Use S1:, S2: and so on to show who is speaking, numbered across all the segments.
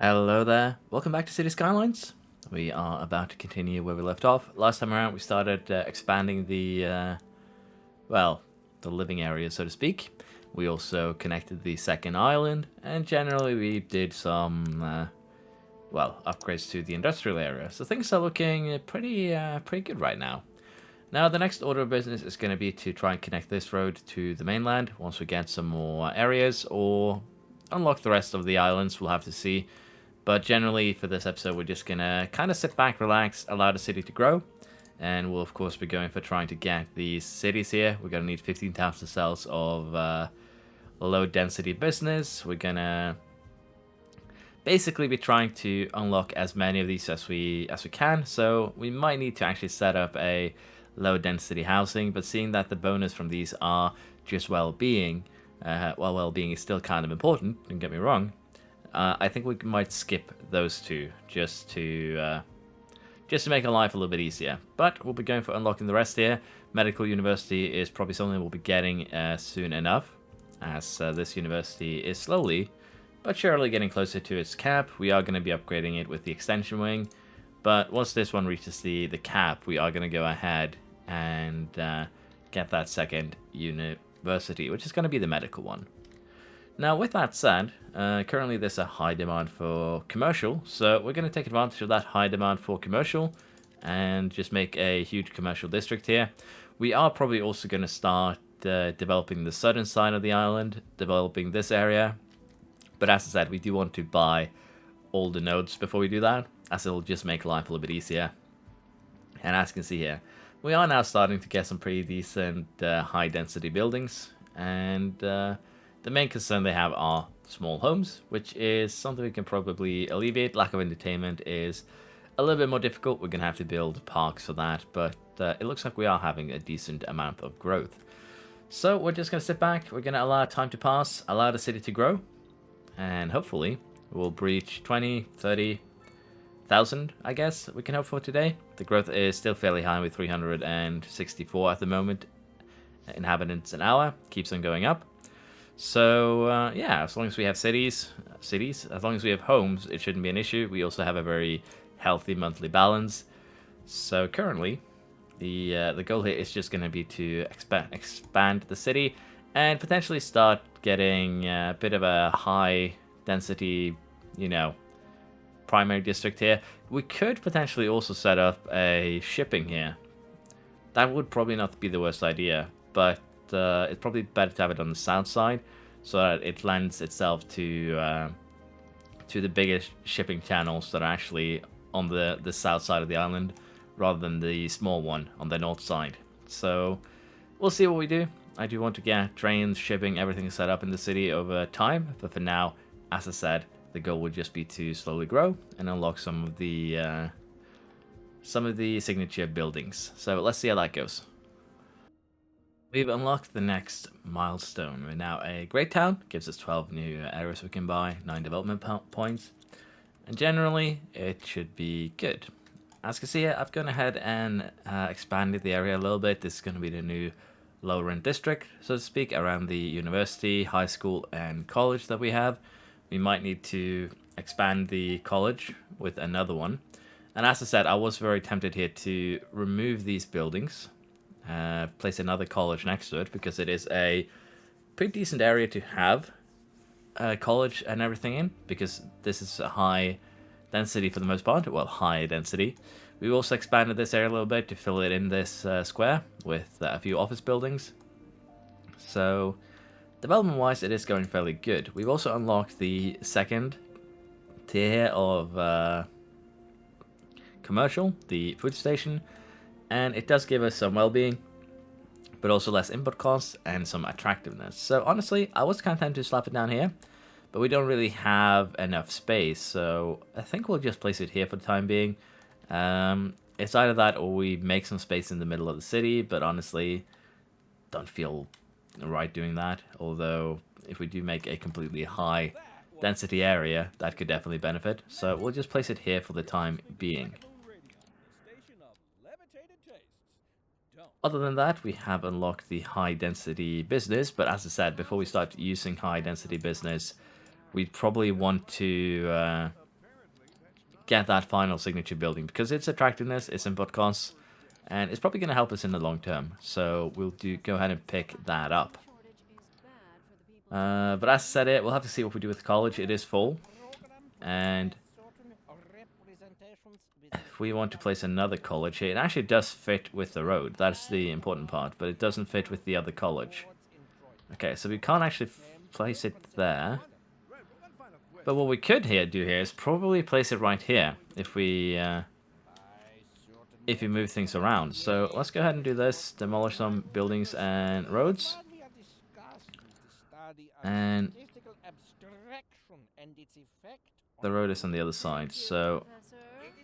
S1: Hello there. Welcome back to City Skylines. We are about to continue where we left off. Last time around, we started expanding well, the living area, so to speak. We also connected the second island, and generally we did some, upgrades to the industrial area. So things are looking pretty good right now. Now, the next order of business is going to be to try and connect this road to the mainland once we get some more areas, or unlock the rest of the islands. We'll have to see. But generally, for this episode, we're just gonna kind of sit back, relax, allow the city to grow, and we'll of course be going for trying to get these cities here. We're gonna need 15,000 cells of low density business. We're gonna basically be trying to unlock as many of these as we can. So we might need to actually set up a low density housing. But seeing that the bonus from these are just well-being, while well-being is still kind of important, don't get me wrong. I think we might skip those two just to make our life a little bit easier. But we'll be going for unlocking the rest here. Medical University is probably something we'll be getting soon enough, as this university is slowly but surely getting closer to its cap. We are going to be upgrading it with the extension wing, but once this one reaches the cap, we are going to go ahead and get that second university, which is going to be the medical one. Now, with that said, currently there's a high demand for commercial, so we're going to take advantage of that high demand for commercial and just make a huge commercial district here. We are probably also going to start developing the southern side of the island, developing this area. But as I said, we do want to buy all the nodes before we do that, as it'll just make life a little bit easier. And as you can see here, we are now starting to get some pretty decent high density buildings, and the main concern they have are small homes, which is something we can probably alleviate. Lack of entertainment is a little bit more difficult. We're going to have to build parks for that, but it looks like we are having a decent amount of growth. So we're just going to sit back. We're going to allow time to pass, allow the city to grow, and hopefully we'll breach 20, 30,000, I guess, we can hope for today. The growth is still fairly high with 364 at the moment. Inhabitants an hour, keeps on going up. So yeah, as long as we have cities, as long as we have homes, it shouldn't be an issue. We also have a very healthy monthly balance. So currently, the goal here is just going to be to expand the city and potentially start getting a bit of a high density, primary district here. We could potentially also set up a shipping here. That would probably not be the worst idea, but it's probably better to have it on the south side so that it lends itself to the biggest shipping channels that are actually on the south side of the island rather than the small one on the north side. So we'll see what we do. I do want to get trains, shipping, everything set up in the city over time, but for now, as I said, the goal would just be to slowly grow and unlock some of the signature buildings. So let's see how that goes. We've unlocked the next milestone. We're now a great town, gives us 12 new areas we can buy, 9 development points, and generally it should be good. As you can see here, I've gone ahead and expanded the area a little bit. This is going to be the new low rent district, so to speak, around the university, high school, and college that we have. We might need to expand the college with another one. And as I said, I was very tempted here to remove these buildings, place another college next to it, because it is a pretty decent area to have a college and everything in, because this is a high density for the most part. Well, high density. We've also expanded this area a little bit to fill it in this square with a few office buildings. So development wise, it is going fairly good. We've also unlocked the second tier of commercial, the food station, and it does give us some well-being, but also less input costs and some attractiveness. So honestly, I was kind of tempted to slap it down here, but we don't really have enough space, so I think we'll just place it here for the time being. It's either that or we make some space in the middle of the city, but honestly, don't feel right doing that. Although, if we do make a completely high density area, that could definitely benefit. So we'll just place it here for the time being. Other than that, we have unlocked the high density business, but as I said, before we start using high density business, we probably want to get that final signature building because its attractiveness, its input costs, and it's probably going to help us in the long term. So we'll go ahead and pick that up. But as I said, we'll have to see what we do with the college. It is full, and if we want to place another college here, it actually does fit with the road. That's the important part, but it doesn't fit with the other college. Okay, so we can't actually place it there. But what we could do here is probably place it right here if we move things around. So let's go ahead and do this. Demolish some buildings and roads. And the road is on the other side. So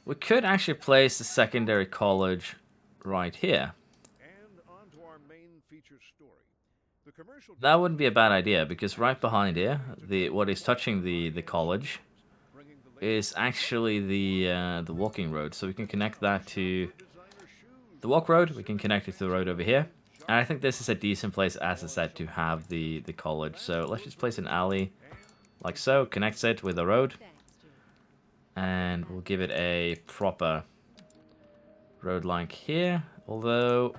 S1: we could actually place the secondary college right here. That wouldn't be a bad idea because right behind here, what is touching the college is actually the walking road. So we can connect that to the walk road. We can connect it to the road over here. And I think this is a decent place, as I said, to have the college. So let's just place an alley like so, connects it with the road. And we'll give it a proper road like here. Although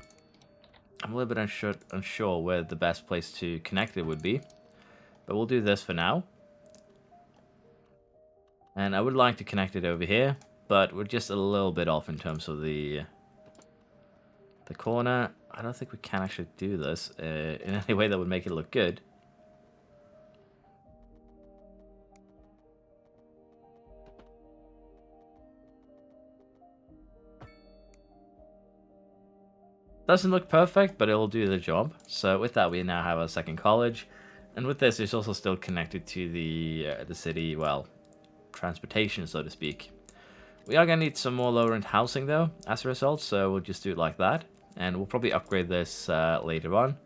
S1: I'm a little bit unsure where the best place to connect it would be. But we'll do this for now. And I would like to connect it over here, but we're just a little bit off in terms of the corner. I don't think we can actually do this in any way that would make it look good. Doesn't look perfect, but it'll do the job. So with that, we now have a second college. And with this, it's also still connected to the city, well, transportation, so to speak. We are going to need some more lower-end housing, though, as a result. So we'll just do it like that. And we'll probably upgrade this later on.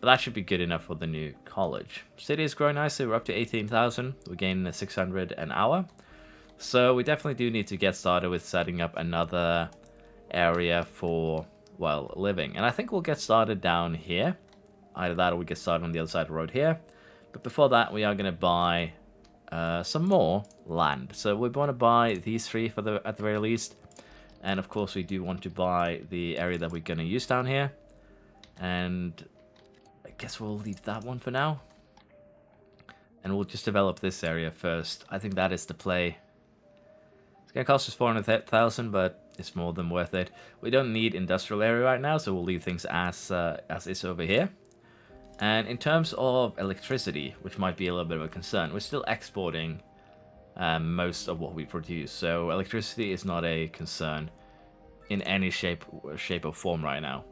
S1: But that should be good enough for the new college. City is growing nicely. We're up to 18,000. We're gaining 600 an hour. So we definitely do need to get started with setting up another area for, well, living. And I think we'll get started down here. Either that or we get started on the other side of the road here. But before that, we are going to buy some more land. So we want to buy these three at the very least. And of course, we do want to buy the area that we're going to use down here. And I guess we'll leave that one for now. And we'll just develop this area first. I think that is the play. It's going to cost us 400,000, but it's more than worth it. We don't need industrial area right now, so we'll leave things as is over here. And in terms of electricity, which might be a little bit of a concern, we're still exporting most of what we produce. So electricity is not a concern in any shape or form right now.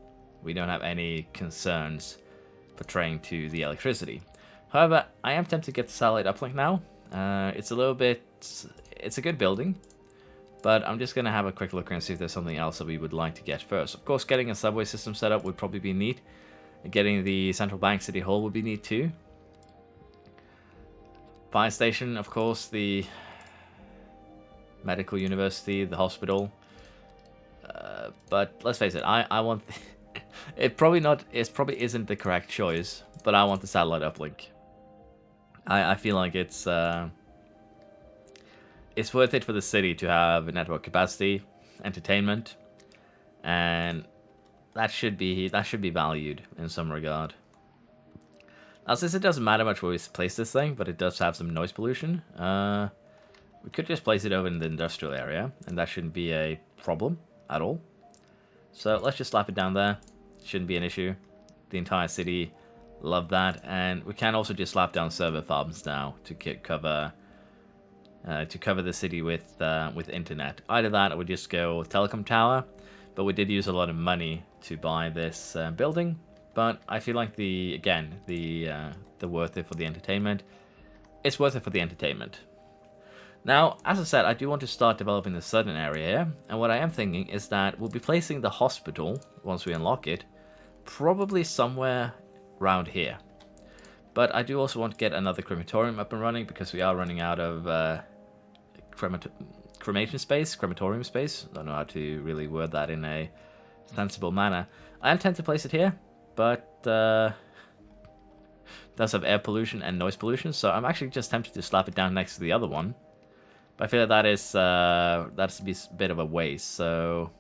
S1: We don't have any concerns portraying to the electricity. However, I am tempted to get the satellite uplink now. It's a good building, but I'm just going to have a quick look and see if there's something else that we would like to get first. Of course, getting a subway system set up would probably be neat. Getting the central bank city hall would be neat too. Fire station, of course, the medical university, the hospital. But let's face it, I want it probably isn't the correct choice, but I want the satellite uplink. I feel like it's worth it for the city to have network capacity, entertainment, and that should be valued in some regard. Now, since it doesn't matter much where we place this thing, but it does have some noise pollution, we could just place it over in the industrial area, and that shouldn't be a problem at all. So let's just slap it down there. Shouldn't be an issue. The entire city love that, and we can also just slap down server farms now to cover the city with internet. Either that, or we just go telecom tower. But we did use a lot of money to buy this building. But I feel like the worth it for the entertainment. It's worth it for the entertainment. Now, as I said, I do want to start developing the southern area here. And what I am thinking is that we'll be placing the hospital, once we unlock it, probably somewhere around here. But I do also want to get another crematorium up and running because we are running out of crematorium space. I don't know how to really word that in a sensible manner. I intend to place it here, but it does have air pollution and noise pollution, so I'm actually just tempted to slap it down next to the other one. But I feel like that's a bit of a waste. So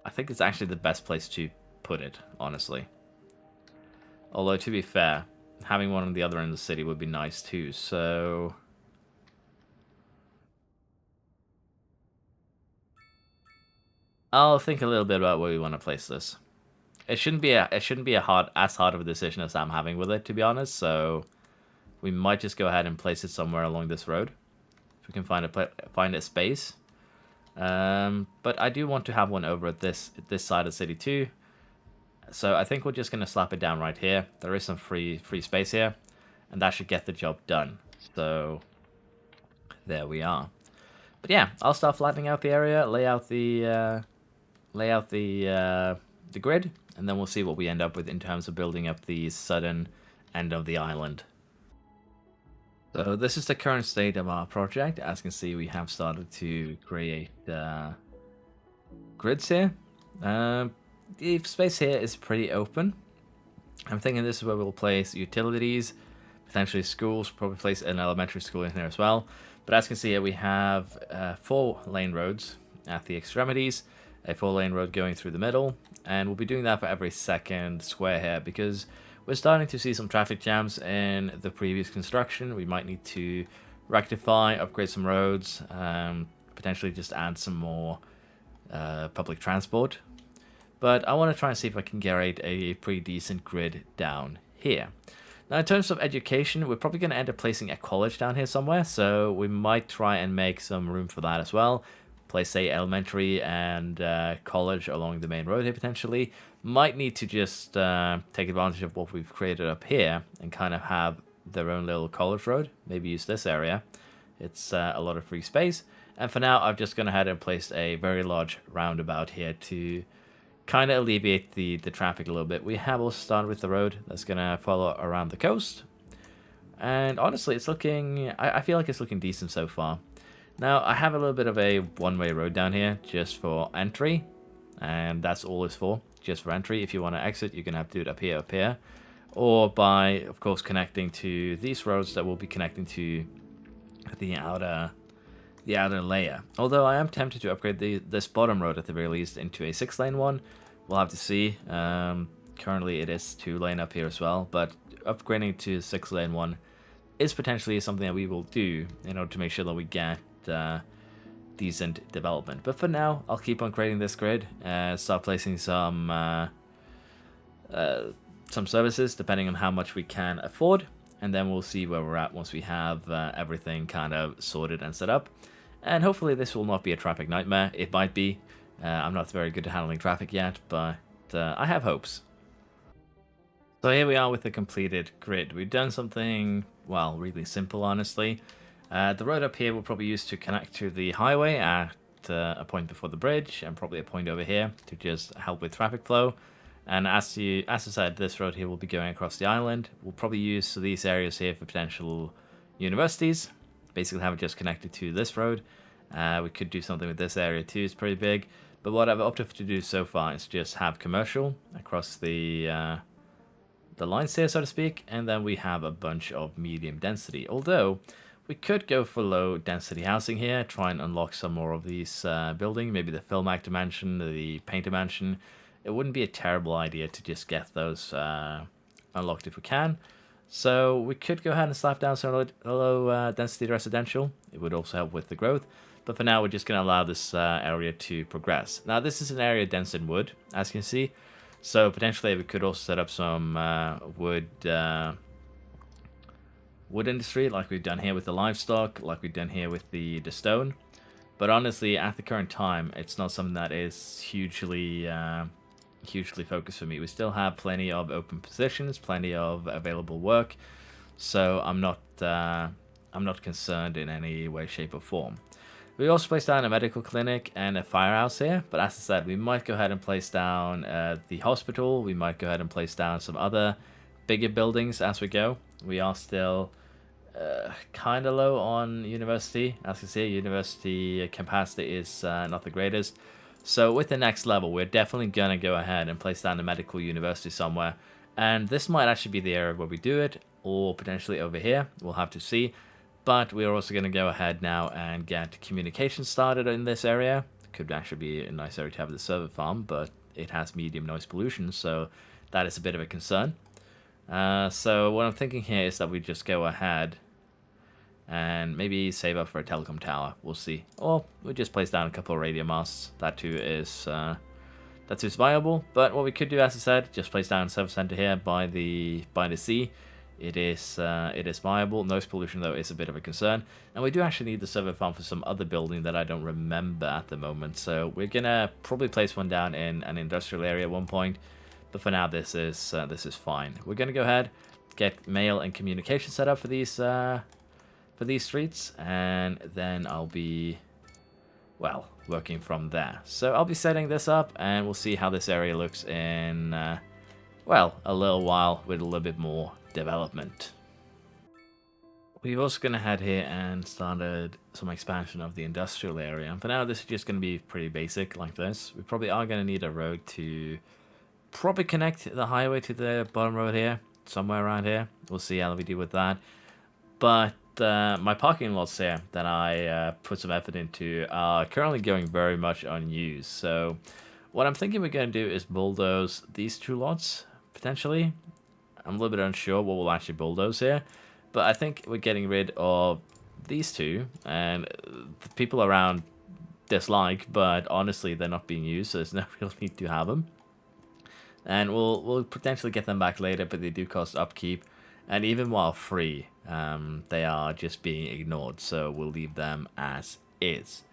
S1: I think it's actually the best place to put it, honestly. Although to be fair, having one on the other end of the city would be nice too. So I'll think a little bit about where we want to place this. It shouldn't be a as hard of a decision as I'm having with it, to be honest. So we might just go ahead and place it somewhere along this road if we can find a space. But I do want to have one over at this side of the city too. So I think we're just gonna slap it down right here. There is some free space here, and that should get the job done. So there we are. But yeah, I'll start flattening out the area, lay out the grid, and then we'll see what we end up with in terms of building up the southern end of the island. So this is the current state of our project. As you can see, we have started to create grids here. The space here is pretty open. I'm thinking this is where we'll place utilities, potentially schools, probably place an elementary school in here as well. But as you can see here, we have 4-lane roads at the extremities, a 4-lane road going through the middle, and we'll be doing that for every second square here because we're starting to see some traffic jams in the previous construction. We might need to rectify, upgrade some roads, potentially just add some more public transport. But I want to try and see if I can get a pretty decent grid down here. Now, in terms of education, we're probably going to end up placing a college down here somewhere, so we might try and make some room for that as well. Place, say, elementary and college along the main road here, potentially. Might need to just take advantage of what we've created up here and kind of have their own little college road. Maybe use this area. It's a lot of free space. And for now, I've just gone ahead and placed a very large roundabout here to kind of alleviate the traffic a little bit. We have also started with the road that's going to follow around the coast. And honestly, it's looking... I feel like it's looking decent so far. Now, I have a little bit of a one-way road down here just for entry. And that's all it's for, just for entry. If you want to exit, you're going to have to do it up here. Or by, of course, connecting to these roads that will be connecting to the outer layer. Although I am tempted to upgrade this bottom road at the very least into a 6-lane one. We'll have to see. Currently it is 2-lane up here as well, but upgrading to 6-lane one is potentially something that we will do in order to make sure that we get decent development. But for now, I'll keep on creating this grid, start placing some services depending on how much we can afford, and then we'll see where we're at once we have everything kind of sorted and set up. And hopefully this will not be a traffic nightmare. It might be. I'm not very good at handling traffic yet, but I have hopes. So here we are with the completed grid. We've done something, well, really simple, honestly. The road up here we'll probably use to connect to the highway at a point before the bridge, and probably a point over here to just help with traffic flow. And as I said, this road here will be going across the island. We'll probably use these areas here for potential universities. Basically have it just connected to this road. We could do something with this area too, it's pretty big. But what I've opted to do so far is just have commercial across the lines here, so to speak. And then we have a bunch of medium density. Although, we could go for low density housing here, try and unlock some more of these buildings. Maybe the film actor mansion, the painter mansion. It wouldn't be a terrible idea to just get those unlocked if we can. So we could go ahead and slap down some low density residential. It would also help with the growth. But for now, we're just going to allow this area to progress. Now, this is an area dense in wood, as you can see. So potentially we could also set up some wood industry, like we've done here with the livestock, like we've done here with the stone. But honestly, at the current time, it's not something that is hugely focused for me. We still have plenty of open positions, plenty of available work, so I'm not concerned in any way, shape, or form. We also placed down a medical clinic and a firehouse here, but as I said, we might go ahead and place down the hospital. We might go ahead and place down some other bigger buildings as we go. We are still kind of low on university. As you can see, university capacity is not the greatest. So with the next level, we're definitely going to go ahead and place down a medical university somewhere. And this might actually be the area where we do it, or potentially over here. We'll have to see. But we're also going to go ahead now and get communication started in this area. Could actually be a nice area to have the server farm, but it has medium noise pollution, so that is a bit of a concern. So what I'm thinking here is that we just go ahead and maybe save up for a telecom tower. We'll see. Or we just place down a couple of radio masts. That too is viable. But what we could do, as I said, just place down a server center here by the sea. It is viable. Noise pollution though is a bit of a concern, and we do actually need the server farm for some other building that I don't remember at the moment. So we're gonna probably place one down in an industrial area at one point. But for now, this is fine. We're gonna go ahead, get mail and communication set up for these streets, and then I'll be, well, working from there. So I'll be setting this up, and we'll see how this area looks in, well, a little while with a little bit more development. We're also going to head here and started some expansion of the industrial area. And for now, this is just going to be pretty basic like this. We probably are going to need a road to probably connect the highway to the bottom road here, somewhere around here. We'll see how we do with that. But my parking lots here that I put some effort into are currently going very much unused. So what I'm thinking we're going to do is bulldoze these two lots, potentially. I'm a little bit unsure what we'll actually bulldoze here. But I think we're getting rid of these two, and the people around dislike, but honestly they're not being used, so there's no real need to have them. And we'll potentially get them back later, but they do cost upkeep. And even while free, they are just being ignored, so we'll leave them as is.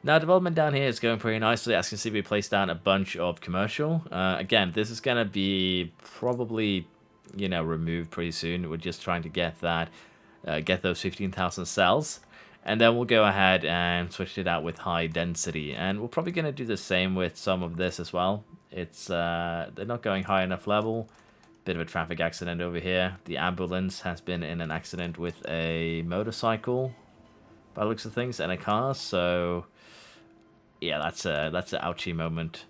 S1: Now, development down here is going pretty nicely. As you can see, we placed down a bunch of commercial. Again, this is going to be probably, you know, removed pretty soon. We're just trying to get that, get those 15,000 cells. And then we'll go ahead and switch it out with high density. And we're probably going to do the same with some of this as well. It's they're not going high enough level. Bit of a traffic accident over here. The ambulance has been in an accident with a motorcycle, by the looks of things, and a car. So yeah, that's an ouchie moment.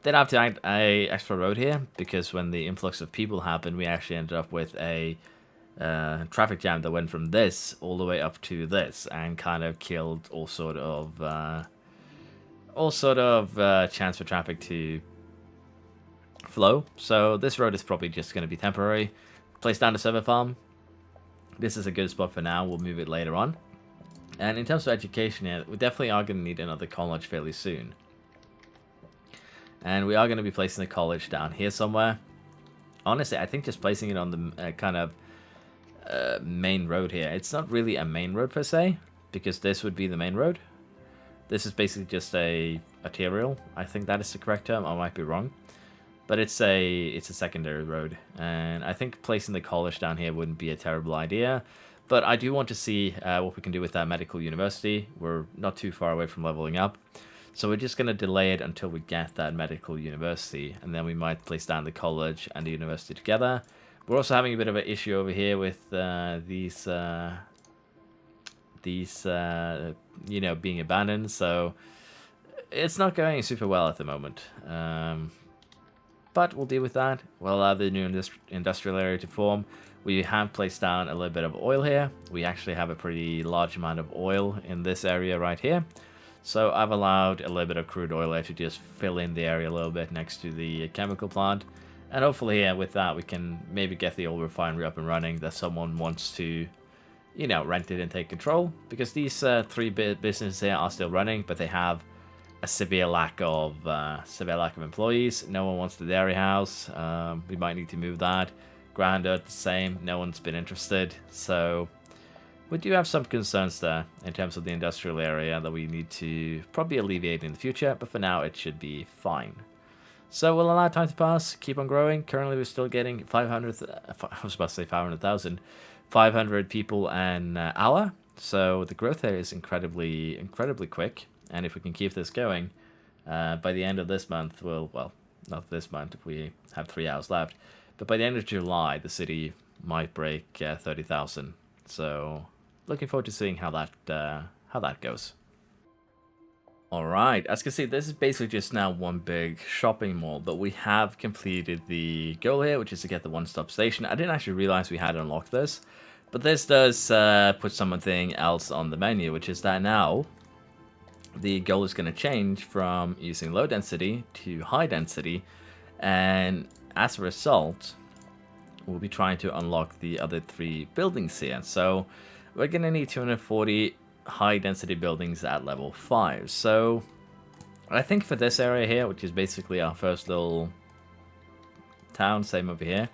S1: Didn't have to add a extra road here because when the influx of people happened, we actually ended up with a traffic jam that went from this all the way up to this and kind of killed all sort of chance for traffic to flow. So this road is probably just going to be temporary. Place down the server farm. This is a good spot for now. We'll move it later on. And in terms of education here, we definitely are going to need another college fairly soon. And we are going to be placing the college down here somewhere. Honestly, I think just placing it on the kind of main road here. It's not really a main road per se, because this would be the main road. This is basically just a arterial. I think that is the correct term. I might be wrong. But it's a secondary road. And I think placing the college down here wouldn't be a terrible idea. But I do want to see what we can do with that medical university. We're not too far away from leveling up. So we're just going to delay it until we get that medical university. And then we might place down the college and the university together. We're also having a bit of an issue over here with these you know, being abandoned. So it's not going super well at the moment. But we'll deal with that. We'll allow the new industrial area to form. We have placed down a little bit of oil here. We actually have a pretty large amount of oil in this area right here. So I've allowed a little bit of crude oil there to just fill in the area a little bit next to the chemical plant. And hopefully with that we can maybe get the oil refinery up and running that someone wants to, you know, rent it and take control. Because these three businesses here are still running, but they have a severe lack of employees. No one wants the dairy house. We might need to move that. Grandeur, the same. No one's been interested. So we do have some concerns there in terms of the industrial area that we need to probably alleviate in the future. But for now, it should be fine. So we'll allow time to pass. Keep on growing. Currently, we're still getting 500. I was about to say 500,000. 500 people an hour. So the growth there is incredibly quick. And if we can keep this going, by the end of this month, well, not this month, we have 3 hours left, but by the end of July, the city might break 30,000. So, looking forward to seeing how that goes. Alright, as you can see, this is basically just now one big shopping mall, but we have completed the goal here, which is to get the one-stop station. I didn't actually realize we had unlocked this, but this does put something else on the menu, which is that now the goal is going to change from using low density to high density, and as a result, we'll be trying to unlock the other 3 buildings here. So we're going to need 240 high density buildings at level 5. So I think for this area here, which is basically our first little town, same over here,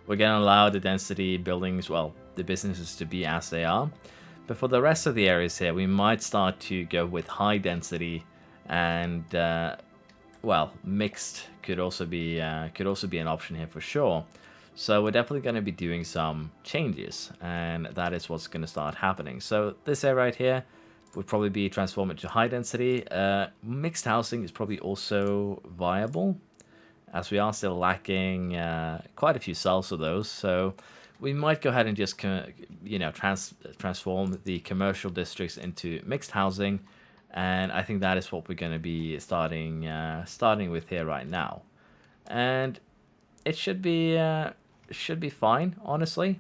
S1: we're going to allow the density buildings, well, the businesses to be as they are. But for the rest of the areas here, we might start to go with high density, and well, mixed could also be an option here for sure. So we're definitely going to be doing some changes, and that is what's going to start happening. So this area right here would probably be transformed into high density. Mixed housing is probably also viable, as we are still lacking quite a few cells of those. So we might go ahead and just transform the commercial districts into mixed housing, and I think that is what we're going to be starting with here right now. And it should be fine, honestly.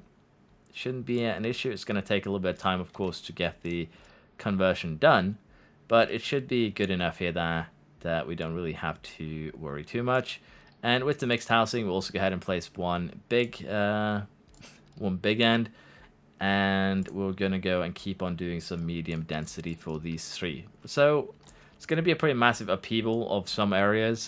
S1: It shouldn't be an issue. It's going to take a little bit of time, of course, to get the conversion done, but it should be good enough here that we don't really have to worry too much. And with the mixed housing, we'll also go ahead and place one big end, and we're going to go and keep on doing some medium density for these 3. So it's going to be a pretty massive upheaval of some areas.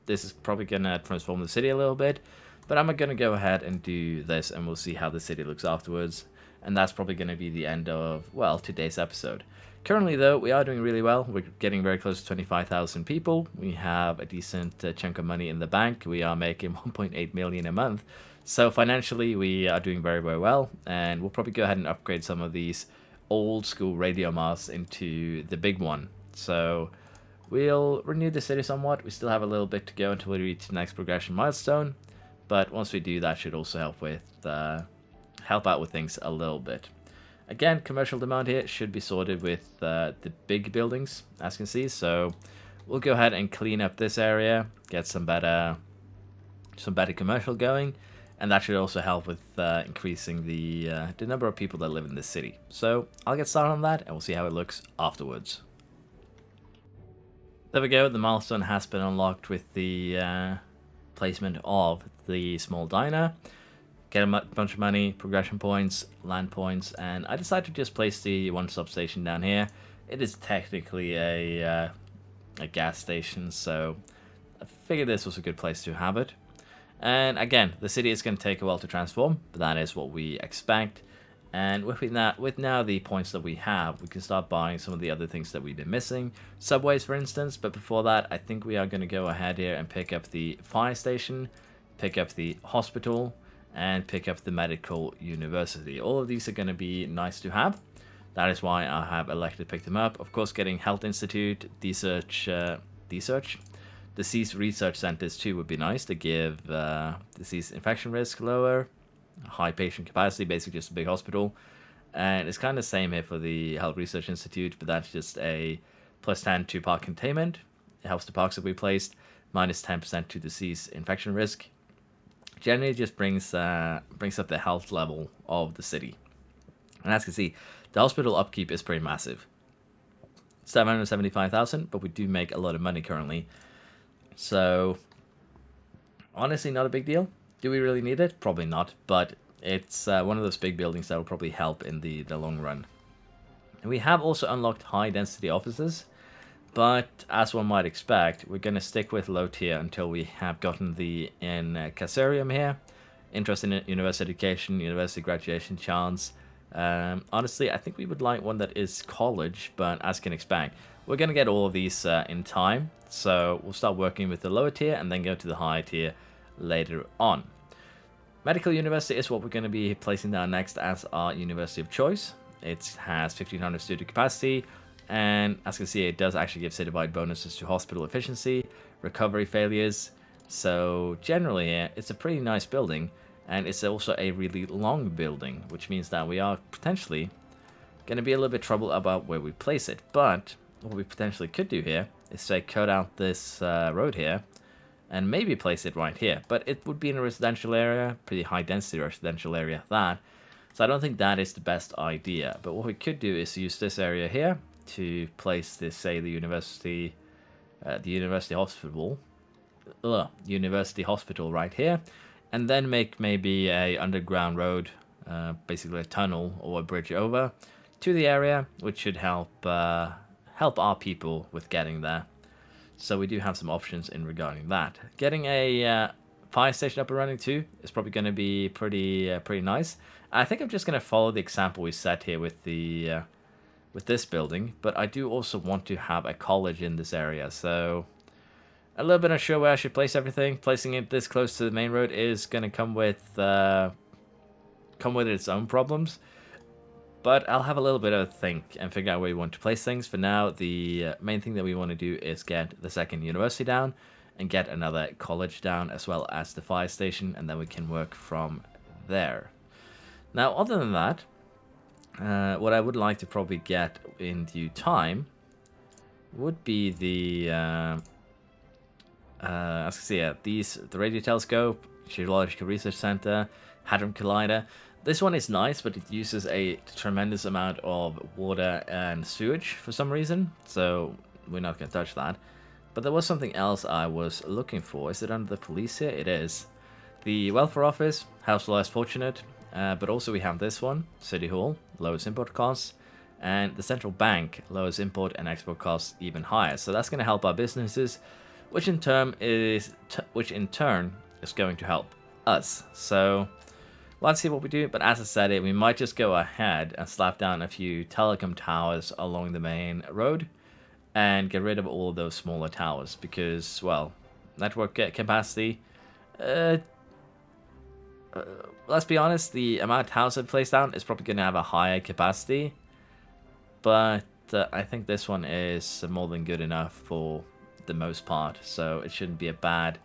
S1: This is probably going to transform the city a little bit, but I'm going to go ahead and do this, and we'll see how the city looks afterwards. And that's probably going to be the end of, well, today's episode. Currently, though, we are doing really well. We're getting very close to 25,000 people. We have a decent chunk of money in the bank. We are making 1.8 million a month. So financially, we are doing very, very well. And we'll probably go ahead and upgrade some of these old school radio masts into the big one. So we'll renew the city somewhat. We still have a little bit to go until we reach the next progression milestone. But once we do, that should also help out with things a little bit. Again, commercial demand here should be sorted with the big buildings, as you can see. So we'll go ahead and clean up this area, get some better commercial going, and that should also help with increasing the number of people that live in this city. So I'll get started on that, and we'll see how it looks afterwards. There we go. The milestone has been unlocked with the placement of the small diner. Get a bunch of money, progression points, land points, and I decided to just place the one substation down here. It is technically a gas station, so I figured this was a good place to have it. And again, the city is going to take a while to transform, but that is what we expect. And with now the points that we have, we can start buying some of the other things that we've been missing. Subways, for instance, but before that, I think we are going to go ahead here and pick up the fire station, pick up the hospital, and pick up the medical university. All of these are going to be nice to have. That is why I have elected to pick them up. Of course, getting health institute, disease research centers too would be nice to give disease infection risk lower, high patient capacity, basically just a big hospital. And it's kind of the same here for the health research institute, but that's just a +10 to park containment. It helps the parks that we placed, -10% to disease infection risk. Generally just brings up the health level of the city. And as you can see, the hospital upkeep is pretty massive. 775,000, but we do make a lot of money currently. So honestly, not a big deal. Do we really need it? Probably not, but it's one of those big buildings that will probably help in the long run. And we have also unlocked high density offices. But as one might expect, we're going to stick with low tier until we have gotten the Caserium here. Interest in university education, university graduation chance. Honestly, I think we would like one that is college, but as you can expect, we're going to get all of these in time. So we'll start working with the lower tier and then go to the higher tier later on. Medical university is what we're going to be placing down next as our university of choice. It has 1,500 student capacity. And as you can see, it does actually give citywide bonuses to hospital efficiency, recovery failures. So generally, it's a pretty nice building, and it's also a really long building, which means that we are potentially going to be a little bit trouble about where we place it. But what we potentially could do here is say cut out this road here and maybe place it right here. But it would be in a residential area, pretty high density residential area at that. So I don't think that is the best idea. But what we could do is use this area here to place this, say, the university hospital, university hospital right here, and then make maybe a underground road, basically a tunnel or a bridge over to the area, which should help help our people with getting there. So we do have some options in regarding that. Getting a fire station up and running too is probably going to be pretty nice. I think I'm just going to follow the example we set here with the with this building, but I do also want to have a college in this area. So a little bit unsure where I should place everything. Placing it this close to the main road is going to come with its own problems. But I'll have a little bit of a think and figure out where we want to place things. For now, the main thing that we want to do is get the second university down and get another college down, as well as the fire station, and then we can work from there. Now, other than that, what I would like to probably get in due time would be the the radio telescope, geological research center, hadron collider. This one is nice, but it uses a tremendous amount of water and sewage for some reason, so we're not going to touch that. But there was something else I was looking for. Is it under the police here? It is. The welfare office, house for less fortunate, but also we have this one, City Hall, lowest import costs, and the central bank, lowest import and export costs even higher. So that's going to help our businesses, which in turn is going to help us. So let's see what we do, but as I said, we might just go ahead and slap down a few telecom towers along the main road and get rid of all of those smaller towers because, well, network capacity, let's be honest, the amount of towers I've placed down is probably going to have a higher capacity, but I think this one is more than good enough for the most part, so it shouldn't be a bad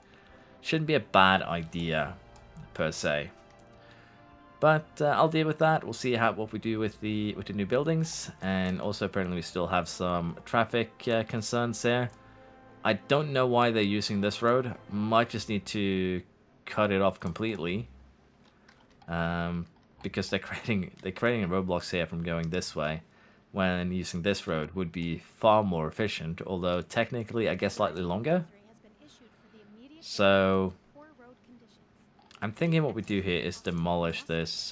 S1: idea per se. But I'll deal with that. We'll see what we do with the new buildings, and also apparently we still have some traffic concerns there. I don't know why they're using this road. Might just need to cut it off completely, because they're creating roadblocks here from going this way, when using this road would be far more efficient. Although technically, I guess slightly longer. So I'm thinking what we do here is demolish this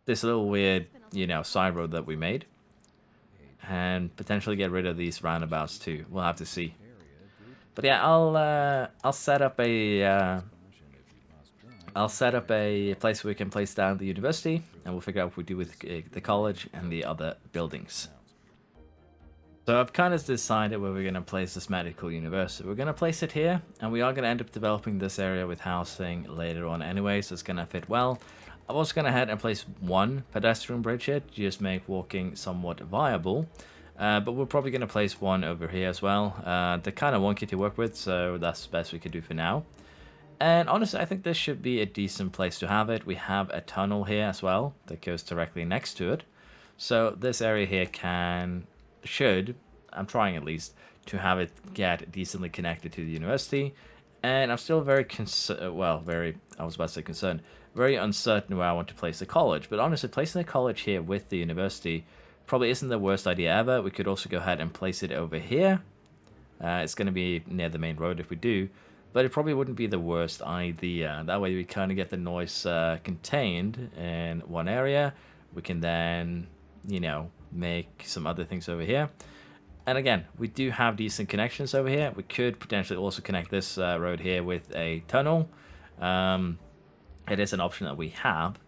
S1: this little weird, side road that we made, and potentially get rid of these roundabouts too. We'll have to see. But yeah, I'll set up a place where we can place down the university, and we'll figure out what we do with the college and the other buildings. So I've kind of decided where we're going to place this medical university. We're going to place it here, and we are going to end up developing this area with housing later on anyway, so it's going to fit well. I've also gone ahead and place one pedestrian bridge here to just make walking somewhat viable. But we're probably going to place one over here as well. They're kind of wonky to work with, so that's the best we could do for now. And honestly, I think this should be a decent place to have it. We have a tunnel here as well that goes directly next to it. So this area here I'm trying at least, to have it get decently connected to the university. And I'm still very very uncertain where I want to place the college. But honestly, placing the college here with the university probably isn't the worst idea ever. We could also go ahead and place it over here. It's going to be near the main road if we do, but it probably wouldn't be the worst idea. That way we kind of get the noise contained in one area. We can then, make some other things over here. And again, we do have decent connections over here. We could potentially also connect this road here with a tunnel. It is an option that we have.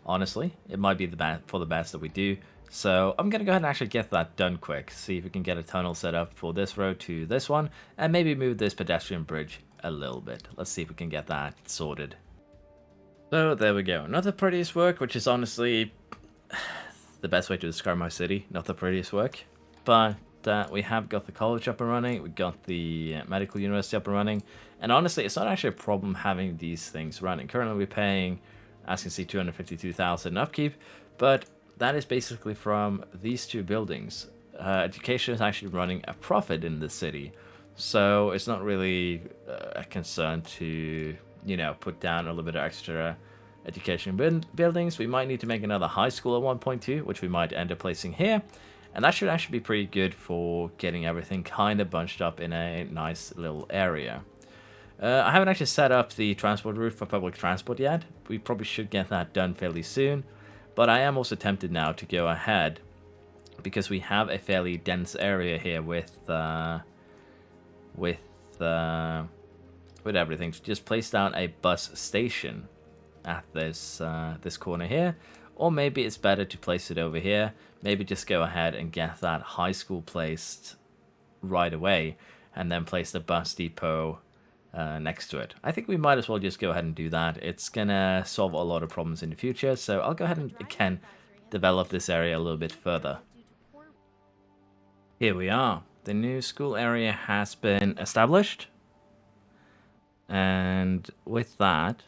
S1: Honestly, it might be the best that we do. So I'm going to go ahead and actually get that done quick. See if we can get a tunnel set up for this road to this one. And maybe move this pedestrian bridge a little bit. Let's see if we can get that sorted. So there we go. Not the prettiest work, which is honestly the best way to describe my city. Not the prettiest work. But we have got the college up and running. We got the medical university up and running. And honestly, it's not actually a problem having these things running. Currently, we're paying, as you can see, 252,000 upkeep. But that is basically from these two buildings. Education is actually running a profit in the city, so it's not really a concern to, you know, put down a little bit of extra education buildings. We might need to make another high school at one point too, which we might end up placing here. And that should actually be pretty good for getting everything kind of bunched up in a nice little area. I haven't actually set up the transport route for public transport yet. We probably should get that done fairly soon. But I am also tempted now to go ahead, because we have a fairly dense area here with everything. To just place down a bus station at this this corner here. Or maybe it's better to place it over here. Maybe just go ahead and get that high school placed right away, and then place the bus depot next to it. I think we might as well just go ahead and do that. It's gonna solve a lot of problems in the future, so I'll go ahead and, again, develop this area a little bit further. Here we are. The new school area has been established. And with that,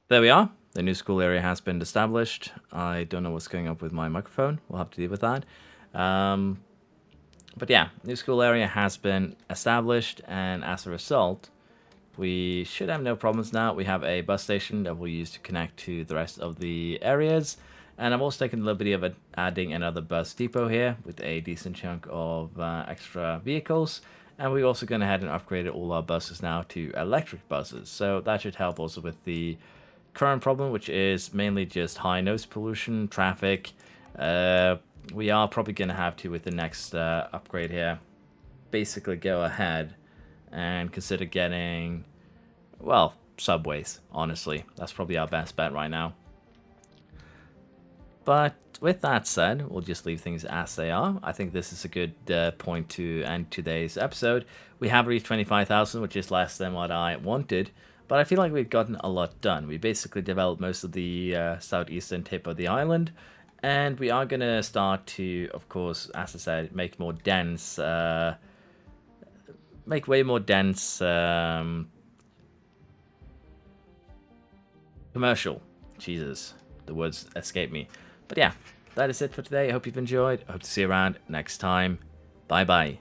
S1: there we are. The new school area has been established. I don't know what's going on with my microphone. We'll have to deal with that. But yeah, new school area has been established, and as a result, we should have no problems now. We have a bus station that we'll use to connect to the rest of the areas. And I've also taken the liberty of adding another bus depot here with a decent chunk of extra vehicles. And we've also gone ahead and upgraded all our buses now to electric buses. So that should help also with the current problem, which is mainly just high noise pollution, traffic. We are probably going to have to, with the next upgrade here, basically go ahead and consider getting, well, subways, honestly. That's probably our best bet right now. But with that said, we'll just leave things as they are. I think this is a good point to end today's episode. We have reached 25,000, which is less than what I wanted, but I feel like we've gotten a lot done. We basically developed most of the southeastern tip of the island, and we are going to start to, of course, as I said, make more dense, make way more dense commercial. Jesus, the words escape me. But yeah, that is it for today. I hope you've enjoyed. I hope to see you around next time. Bye bye.